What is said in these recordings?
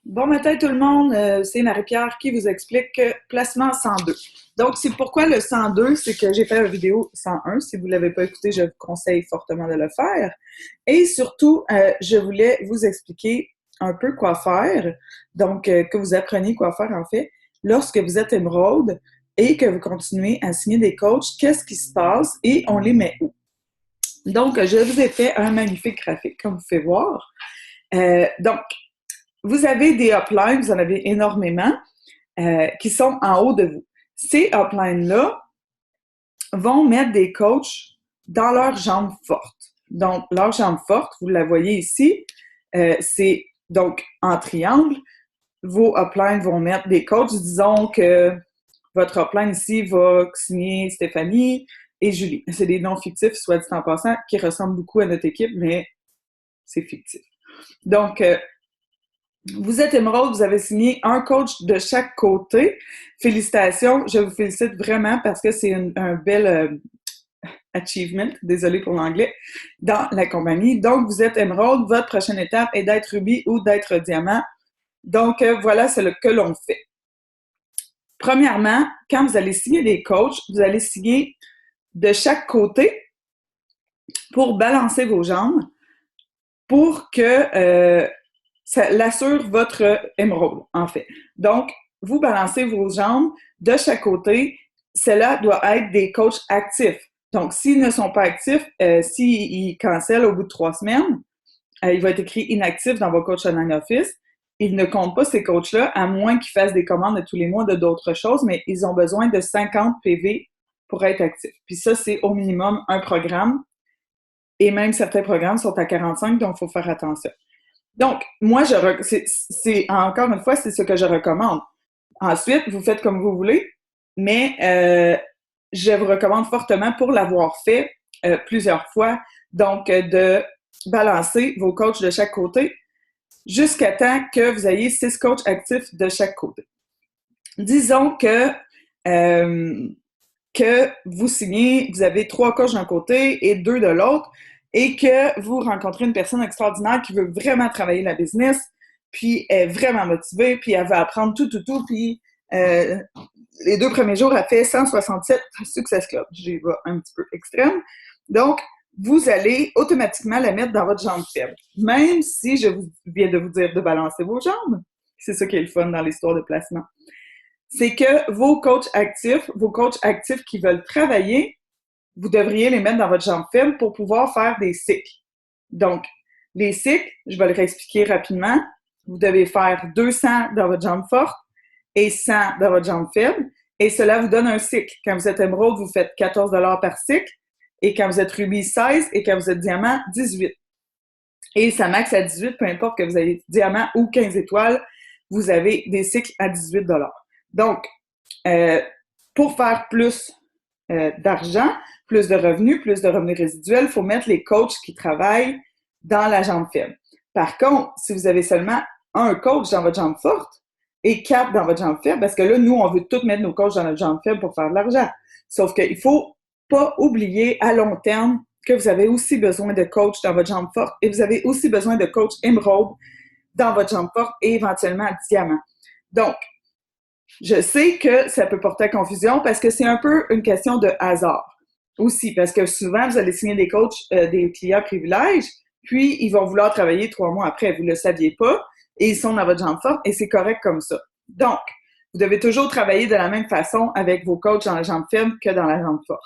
Bon matin tout le monde, c'est Marie-Pierre qui vous explique placement 102. Donc, c'est pourquoi le 102, c'est que j'ai fait la vidéo 101. Si vous ne l'avez pas écouté, je vous conseille fortement de le faire. Et surtout, je voulais vous expliquer un peu quoi faire, donc que vous appreniez quoi faire en fait, lorsque vous êtes émeraude et que vous continuez à signer des coachs, qu'est-ce qui se passe et on les met où? Donc, je vous ai fait un magnifique graphique, comme vous pouvez voir. Donc, vous avez des uplines, vous en avez énormément, qui sont en haut de vous. Ces uplines-là vont mettre des coachs dans leurs jambes fortes. Donc, leurs jambes fortes, vous la voyez ici, c'est donc en triangle. Vos uplines vont mettre des coachs. Disons que votre upline ici va signer Stéphanie et Julie. C'est des noms fictifs, soit dit en passant, qui ressemblent beaucoup à notre équipe, mais c'est fictif. Donc, vous êtes émeraude, vous avez signé un coach de chaque côté. Félicitations, je vous félicite vraiment parce que c'est un bel achievement, désolé pour l'anglais, dans la compagnie. Donc, vous êtes émeraude, votre prochaine étape est d'être rubis ou d'être diamant. Donc, voilà, c'est ce que l'on fait. Premièrement, quand vous allez signer des coachs, vous allez signer de chaque côté pour balancer vos jambes pour que ça l'assure votre émeraude, en fait. Donc, vous balancez vos jambes de chaque côté. Cela doit être des coachs actifs. Donc, s'ils ne sont pas actifs, s'ils cancellent au bout de 3 semaines, il va être écrit inactif dans vos coachs online office. Ils ne comptent pas ces coachs-là, à moins qu'ils fassent des commandes de tous les mois de d'autres choses, mais ils ont besoin de 50 PV pour être actifs. Puis ça, c'est au minimum un programme. Et même certains programmes sont à 45, donc il faut faire attention. Donc, moi, c'est encore une fois, c'est ce que je recommande. Ensuite, vous faites comme vous voulez, mais je vous recommande fortement pour l'avoir fait plusieurs fois, donc de balancer vos coachs de chaque côté jusqu'à temps que vous ayez 6 coachs actifs de chaque côté. Disons que vous signez, vous avez 3 coachs d'un côté et 2 de l'autre, et que vous rencontrez une personne extraordinaire qui veut vraiment travailler la business, puis est vraiment motivée, puis elle veut apprendre tout, puis les 2 premiers jours, elle fait 167 Success Club. J'y vais un petit peu extrême. Donc, vous allez automatiquement la mettre dans votre jambe faible. Même si je viens de vous dire de balancer vos jambes. C'est ça qui est le fun dans l'histoire de placement. C'est que vos coachs actifs qui veulent travailler, vous devriez les mettre dans votre jambe faible pour pouvoir faire des cycles. Donc, les cycles, je vais le réexpliquer rapidement. Vous devez faire 200 dans votre jambe forte et 100 dans votre jambe faible. Et cela vous donne un cycle. Quand vous êtes émeraude, vous faites 14 $ par cycle. Et quand vous êtes rubis, 16. Et quand vous êtes diamant, 18. Et ça max à 18, peu importe que vous ayez diamant ou 15 étoiles, vous avez des cycles à 18 $. Donc, pour faire plus d'argent, plus de revenus résiduels, il faut mettre les coachs qui travaillent dans la jambe faible. Par contre, si vous avez seulement un coach dans votre jambe forte et 4 dans votre jambe faible, parce que là, nous, on veut tous mettre nos coachs dans notre jambe faible pour faire de l'argent. Sauf qu'il faut pas oublier à long terme que vous avez aussi besoin de coach dans votre jambe forte et vous avez aussi besoin de coach émeraude dans votre jambe forte et éventuellement diamant. Donc, je sais que ça peut porter à confusion parce que c'est un peu une question de hasard aussi, parce que souvent, vous allez signer des coachs, des clients privilèges, puis ils vont vouloir travailler 3 mois après. Vous ne le saviez pas et ils sont dans votre jambe forte et c'est correct comme ça. Donc, vous devez toujours travailler de la même façon avec vos coachs dans la jambe faible que dans la jambe forte.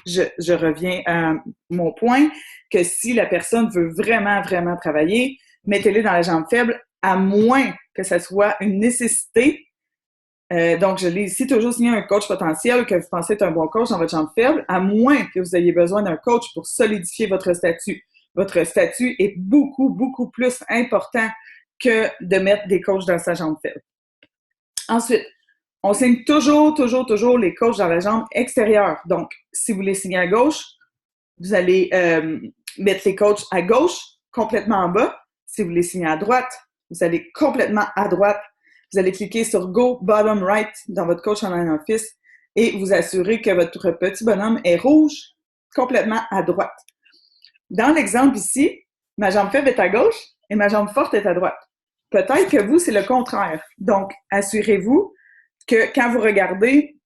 Je reviens à mon point que si la personne veut vraiment, vraiment travailler, mettez-les dans la jambe faible, à moins que ça soit une nécessité. Donc, je l'ai ici toujours signé un coach potentiel que vous pensez être un bon coach dans votre jambe faible, à moins que vous ayez besoin d'un coach pour solidifier votre statut. Votre statut est beaucoup, beaucoup plus important que de mettre des coachs dans sa jambe faible. Ensuite, on signe toujours les coachs dans la jambe extérieure. Donc, si vous les signez à gauche, vous allez mettre les coachs à gauche, complètement en bas. Si vous les signez à droite, vous allez complètement à droite. Vous allez cliquer sur Go Bottom Right dans votre coach online office et vous assurer que votre petit bonhomme est rouge, complètement à droite. Dans l'exemple ici, ma jambe faible est à gauche et ma jambe forte est à droite. peut-être que vous, c'est le contraire. Donc, assurez-vous que quand vous regardez,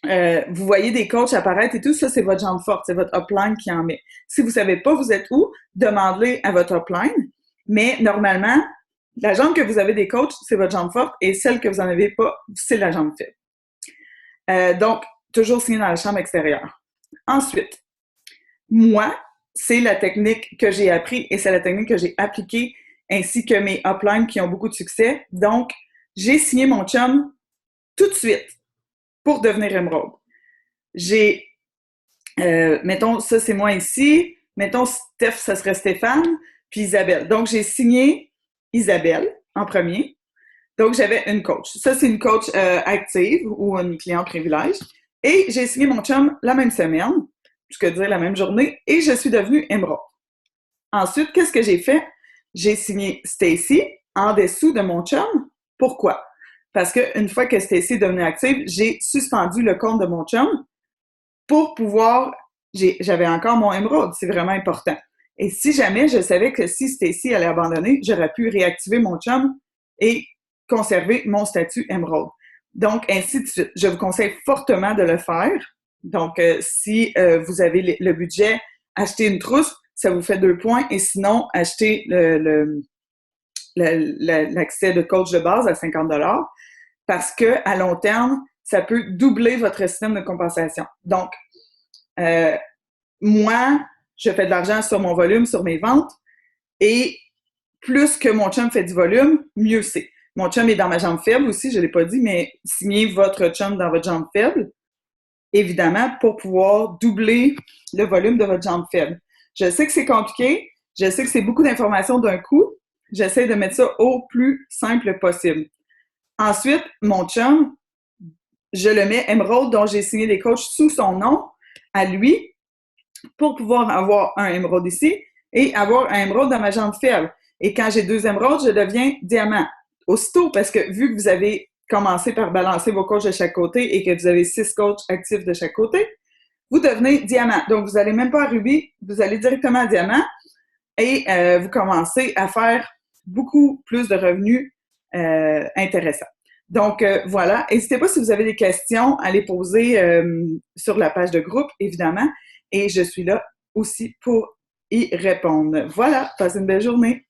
vous voyez des coachs apparaître et tout, ça, c'est votre jambe forte, c'est votre upline qui en met. Si vous savez pas vous êtes où, demandez à votre upline, mais normalement, la jambe que vous avez des coachs, c'est votre jambe forte et celle que vous en avez pas, c'est la jambe faible. Donc, toujours signer dans la chambre extérieure. Ensuite, moi, c'est la technique que j'ai appris et c'est la technique que j'ai appliquée ainsi que mes uplines qui ont beaucoup de succès. Donc, j'ai signé mon chum tout de suite pour devenir émeraude. J'ai, mettons, ça c'est moi ici, mettons Steph, ça serait Stéphane, puis Isabelle. Donc, j'ai signé Isabelle en premier. Donc, j'avais une coach. Ça, c'est une coach active ou une cliente privilège. Et j'ai signé mon chum la même semaine, je peux dire la même journée, et je suis devenue émeraude. Ensuite, qu'est-ce que j'ai fait? J'ai signé Stacy en dessous de mon chum. Pourquoi? Parce qu'une fois que Stacy est devenue active, j'ai suspendu le compte de mon chum pour pouvoir... J'avais encore mon émeraude, c'est vraiment important. Et si jamais je savais que si Stacy allait abandonner, j'aurais pu réactiver mon chum et conserver mon statut émeraude. Donc, ainsi de suite. Je vous conseille fortement de le faire. Donc, si vous avez le budget, achetez une trousse, ça vous fait 2 points. Et sinon, achetez l'accès de coach de base à 50 $ parce que à long terme, ça peut doubler votre système de compensation. Donc, moi, je fais de l'argent sur mon volume, sur mes ventes, et plus que mon chum fait du volume, mieux c'est. Mon chum est dans ma jambe faible aussi, je ne l'ai pas dit, mais signez votre chum dans votre jambe faible, évidemment, pour pouvoir doubler le volume de votre jambe faible. Je sais que c'est compliqué, je sais que c'est beaucoup d'informations d'un coup, j'essaie de mettre ça au plus simple possible. Ensuite, mon chum, je le mets émeraude, dont j'ai signé des coachs sous son nom, à lui, pour pouvoir avoir un émeraude ici et avoir un émeraude dans ma jambe faible. Et quand j'ai 2 émeraudes, je deviens diamant. Aussitôt, parce que vu que vous avez commencé par balancer vos coachs de chaque côté et que vous avez 6 coachs actifs de chaque côté, vous devenez diamant. Donc, vous n'allez même pas à rubis, vous allez directement à diamant et vous commencez à faire beaucoup plus de revenus intéressants. Donc, voilà. N'hésitez pas si vous avez des questions à les poser sur la page de groupe, évidemment. Et je suis là aussi pour y répondre. Voilà. Passez une belle journée.